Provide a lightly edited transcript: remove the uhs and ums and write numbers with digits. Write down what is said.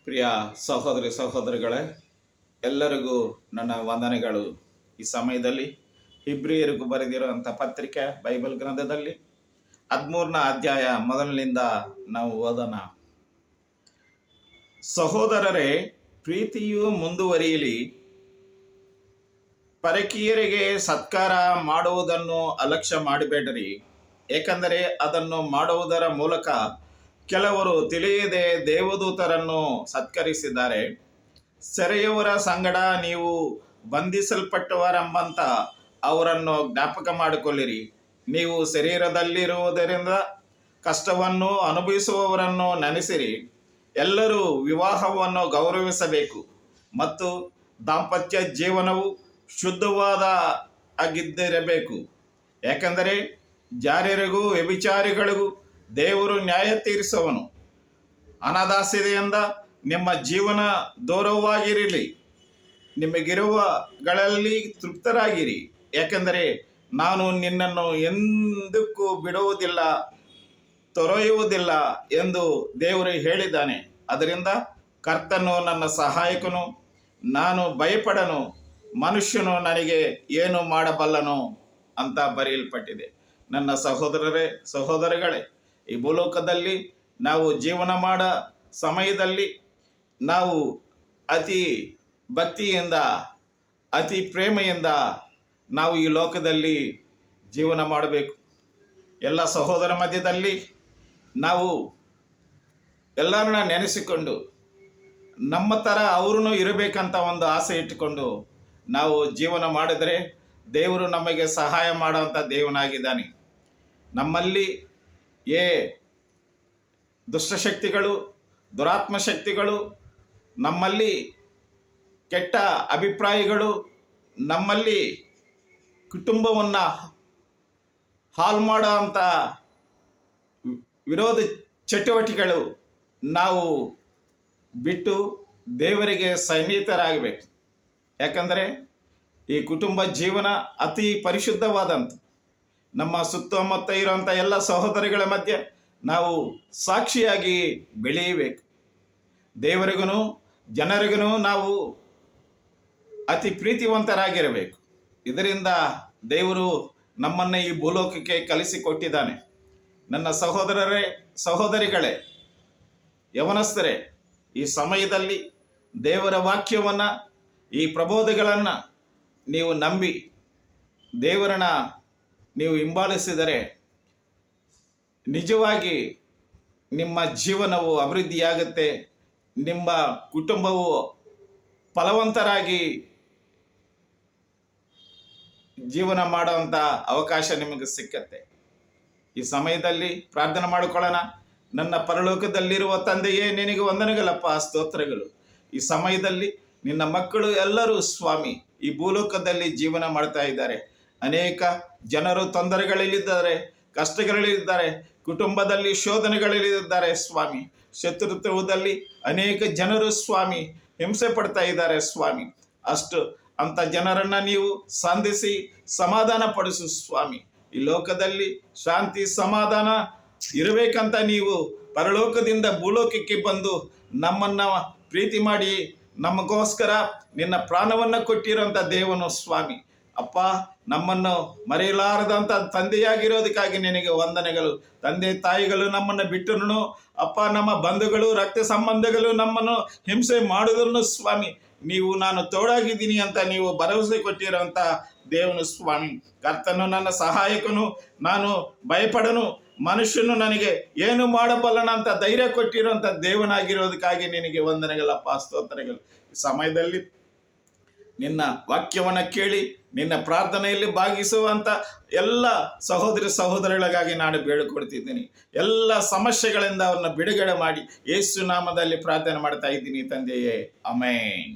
ಪ್ರಿಯ ಸಹೋದರಿ ಸಹೋದರಿಗಳೇ, ಎಲ್ಲರಿಗೂ ನನ್ನ ವಂದನೆಗಳು. ಈ ಸಮಯದಲ್ಲಿ ಇಬ್ರಿಯರಿಗೂ ಬರೆದಿರುವಂಥ ಪತ್ರಿಕೆ ಬೈಬಲ್ ಗ್ರಂಥದಲ್ಲಿ 13ನೇ ಅಧ್ಯಾಯ ಮೊದಲಿನಿಂದ ನಾವು ಓದೋಣ. ಸಹೋದರರೇ, ಪ್ರೀತಿಯು ಮುಂದುವರಿಯಲಿ. ಪರಕೀಯರಿಗೆ ಸತ್ಕಾರ ಮಾಡುವುದನ್ನು ಅಲಕ್ಷ್ಯ ಮಾಡಬೇಡಿರಿ. ಏಕೆಂದರೆ ಅದನ್ನು ಮಾಡುವುದರ ಮೂಲಕ ಕೆಲವರು ತಿಳಿಯದೆ ದೇವದೂತರನ್ನು ಸತ್ಕರಿಸಿದ್ದಾರೆ. ಸೆರೆಯವರ ಸಂಗಡ ನೀವು ಬಂಧಿಸಲ್ಪಟ್ಟವರೆಂಬಂತ ಅವರನ್ನು ಜ್ಞಾಪಕ ಮಾಡಿಕೊಳ್ಳಿರಿ. ನೀವು ಶರೀರದಲ್ಲಿರುವುದರಿಂದ ಕಷ್ಟವನ್ನು ಅನುಭವಿಸುವವರನ್ನು ನೆನೆಸಿರಿ. ಎಲ್ಲರೂ ವಿವಾಹವನ್ನು ಗೌರವಿಸಬೇಕು ಮತ್ತು ದಾಂಪತ್ಯ ಜೀವನವು ಶುದ್ಧವಾದ ಆಗಿದ್ದಿರಬೇಕು. ಯಾಕೆಂದರೆ ಜಾರ್ಯರಿಗೂ ವ್ಯಭಿಚಾರಿಗಳಿಗೂ ದೇವರು ನ್ಯಾಯ ತೀರಿಸುವನು. ಅನಾದಾಸ್ಯತೆಯಿಂದ ನಿಮ್ಮ ಜೀವನ ದೂರವಾಗಿರಲಿ. ನಿಮಗಿರುವಗಳಲ್ಲಿ ತೃಪ್ತರಾಗಿರಿ. ಯಾಕೆಂದರೆ ನಾನು ನಿನ್ನನ್ನು ಎಂದಕ್ಕೂ ಬಿಡುವುದಿಲ್ಲ, ತೊರೆಯುವುದಿಲ್ಲ ಎಂದು ದೇವರು ಹೇಳಿದ್ದಾನೆ. ಅದರಿಂದ ಕರ್ತನು ನನ್ನ ಸಹಾಯಕನು, ನಾನು ಭಯಪಡನು. ಮನುಷ್ಯನು ನನಗೆ ಏನು ಮಾಡಬಲ್ಲನು ಅಂತ ಬರೆಯಲ್ಪಟ್ಟಿದೆ. ನನ್ನ ಸಹೋದರರೇ, ಸಹೋದರಿಗಳೇ, ಈ ಭೂಲೋಕದಲ್ಲಿ ನಾವು ಜೀವನ ಮಾಡೋ ಸಮಯದಲ್ಲಿ ನಾವು ಅತಿ ಭಕ್ತಿಯಿಂದ, ಅತಿ ಪ್ರೇಮೆಯಿಂದ ನಾವು ಈ ಲೋಕದಲ್ಲಿ ಜೀವನ ಮಾಡಬೇಕು. ಎಲ್ಲ ಸಹೋದರ ಮಧ್ಯದಲ್ಲಿ ನಾವು ಎಲ್ಲರನ್ನ ನೆನೆಸಿಕೊಂಡು ನಮ್ಮ ಥರ ಅವ್ರೂ ಇರಬೇಕಂತ ಒಂದು ಆಸೆ ಇಟ್ಟುಕೊಂಡು ನಾವು ಜೀವನ ಮಾಡಿದರೆ ದೇವರು ನಮಗೆ ಸಹಾಯ ಮಾಡುವಂಥ ದೇವನಾಗಿದ್ದಾನೆ. ನಮ್ಮಲ್ಲಿ ದುಷ್ಟಶಕ್ತಿಗಳು, ದುರಾತ್ಮ ಶಕ್ತಿಗಳು, ನಮ್ಮಲ್ಲಿ ಕೆಟ್ಟ ಅಭಿಪ್ರಾಯಗಳು, ನಮ್ಮಲ್ಲಿ ಕುಟುಂಬವನ್ನು ಹಾಳು ಮಾಡೋ ಅಂಥ ವಿರೋಧ ಚಟುವಟಿಕೆಗಳು ನಾವು ಬಿಟ್ಟು ದೇವರಿಗೆ ಸನ್ನಿಹಿತರಾಗಬೇಕು. ಯಾಕಂದರೆ ಈ ಕುಟುಂಬ ಜೀವನ ಅತಿ ಪರಿಶುದ್ಧವಾದಂಥ, ನಮ್ಮ ಸುತ್ತಮುತ್ತ ಇರುವಂಥ ಎಲ್ಲ ಸಹೋದರಿಗಳ ಮಧ್ಯೆ ನಾವು ಸಾಕ್ಷಿಯಾಗಿ ಬೆಳೆಯಬೇಕು. ದೇವರಿಗೂ ಜನರಿಗೂ ನಾವು ಅತಿ ಪ್ರೀತಿವಂತರಾಗಿರಬೇಕು. ಇದರಿಂದ ದೇವರು ನಮ್ಮನ್ನು ಈ ಭೂಲೋಕಕ್ಕೆ ಕಲಿಸಿಕೊಟ್ಟಿದ್ದಾನೆ. ನನ್ನ ಸಹೋದರರೇ, ಸಹೋದರಿಗಳೇ, ಯವನಸ್ಥರೇ, ಈ ಸಮಯದಲ್ಲಿ ದೇವರ ವಾಕ್ಯವನ್ನು, ಈ ಪ್ರಬೋಧಗಳನ್ನು ನೀವು ನಂಬಿ ದೇವರನ್ನ ನೀವು ಹಿಂಬಾಲಿಸಿದರೆ ನಿಜವಾಗಿ ನಿಮ್ಮ ಜೀವನವು ಅಭಿವೃದ್ಧಿಯಾಗುತ್ತೆ. ನಿಮ್ಮ ಕುಟುಂಬವು ಫಲವಂತರಾಗಿ ಜೀವನ ಮಾಡುವಂಥ ಅವಕಾಶ ನಿಮಗೆ ಸಿಕ್ಕತ್ತೆ. ಈ ಸಮಯದಲ್ಲಿ ಪ್ರಾರ್ಥನೆ ಮಾಡಿಕೊಳ್ಳೋಣ. ನನ್ನ ಪರಲೋಕದಲ್ಲಿರುವ ತಂದೆಯೇ, ನಿನಗೆ ವಂದನೆಗಳಪ್ಪ, ಸ್ತೋತ್ರಗಳು. ಈ ಸಮಯದಲ್ಲಿ ನಿನ್ನ ಮಕ್ಕಳು ಎಲ್ಲರೂ ಸ್ವಾಮಿ ಈ ಭೂಲೋಕದಲ್ಲಿ ಜೀವನ ಮಾಡ್ತಾ ಇದ್ದಾರೆ. ಅನೇಕ ಜನರು ತೊಂದರೆಗಳಲ್ಲಿದ್ದಾರೆ, ಕಷ್ಟಗಳಲ್ಲಿದ್ದಾರೆ, ಕುಟುಂಬದಲ್ಲಿ ಶೋಧನೆಗಳಲ್ಲಿದ್ದಾರೆ ಸ್ವಾಮಿ. ಶತ್ರುತ್ವದಲ್ಲಿ ಅನೇಕ ಜನರು ಸ್ವಾಮಿ ಹಿಂಸೆ ಪಡ್ತಾ ಇದ್ದಾರೆ ಸ್ವಾಮಿ. ಅಂಥ ಜನರನ್ನು ನೀವು ಸಂಧಿಸಿ ಸಮಾಧಾನ ಪಡಿಸು ಸ್ವಾಮಿ. ಈ ಲೋಕದಲ್ಲಿ ಶಾಂತಿ ಸಮಾಧಾನ ಇರಬೇಕಂತ ನೀವು ಪರಲೋಕದಿಂದ ಭೂಲೋಕಕ್ಕೆ ಬಂದು ನಮ್ಮನ್ನು ಪ್ರೀತಿ ಮಾಡಿ ನಮಗೋಸ್ಕರ ನಿನ್ನ ಪ್ರಾಣವನ್ನು ಕೊಟ್ಟಿರೋಂಥ ದೇವನು ಸ್ವಾಮಿ. ಅಪ್ಪ, ನಮ್ಮನ್ನು ಮರೆಯಲಾರದಂಥ ತಂದೆಯಾಗಿರೋದಕ್ಕಾಗಿ ನಿನಗೆ ವಂದನೆಗಳು. ತಂದೆ ತಾಯಿಗಳು ನಮ್ಮನ್ನು ಬಿಟ್ಟರು ಅಪ್ಪ, ನಮ್ಮ ಬಂಧುಗಳು, ರಕ್ತ ಸಂಬಂಧಗಳು ನಮ್ಮನ್ನು ಹಿಂಸೆ ಮಾಡಿದ್ರು ಸ್ವಾಮಿ, ನೀವು ನಾನು ತೋಡಾಗಿದ್ದೀನಿ ಅಂತ ನೀವು ಭರವಸೆ ಕೊಟ್ಟಿರೋಂಥ ದೇವನು ಸ್ವಾಮಿ. ಕರ್ತನು ನನ್ನ ಸಹಾಯಕನು, ನಾನು ಭಯಪಡನು. ಮನುಷ್ಯನು ನನಗೆ ಏನು ಮಾಡಬಲ್ಲನ ಅಂತ ಧೈರ್ಯ ಕೊಟ್ಟಿರೋಂಥ ದೇವನಾಗಿರೋದಕ್ಕಾಗಿ ನಿನಗೆ ವಂದನೆಗಳಪ್ಪ, ಸ್ತೋತ್ರಗಳು. ಈ ಸಮಯದಲ್ಲಿ ನಿನ್ನ ವಾಕ್ಯವನ್ನು ಕೇಳಿ ನಿನ್ನ ಪ್ರಾರ್ಥನೆಯಲ್ಲಿ ಭಾಗಿಸುವಂಥ ಎಲ್ಲ ಸಹೋದರಿ ಸಹೋದರಿಗಳಿಗಾಗಿ ನಾನು ಬೇಡಿಕೊಡ್ತಿದ್ದೀನಿ. ಎಲ್ಲ ಸಮಸ್ಯೆಗಳಿಂದ ಅವ್ರನ್ನ ಬಿಡುಗಡೆ ಮಾಡಿ ಯೇಸು ನಾಮದಲ್ಲಿ ಪ್ರಾರ್ಥನೆ ಮಾಡ್ತಾ ಇದ್ದೀನಿ ತಂದೆಯೇ, ಆಮೆನ್.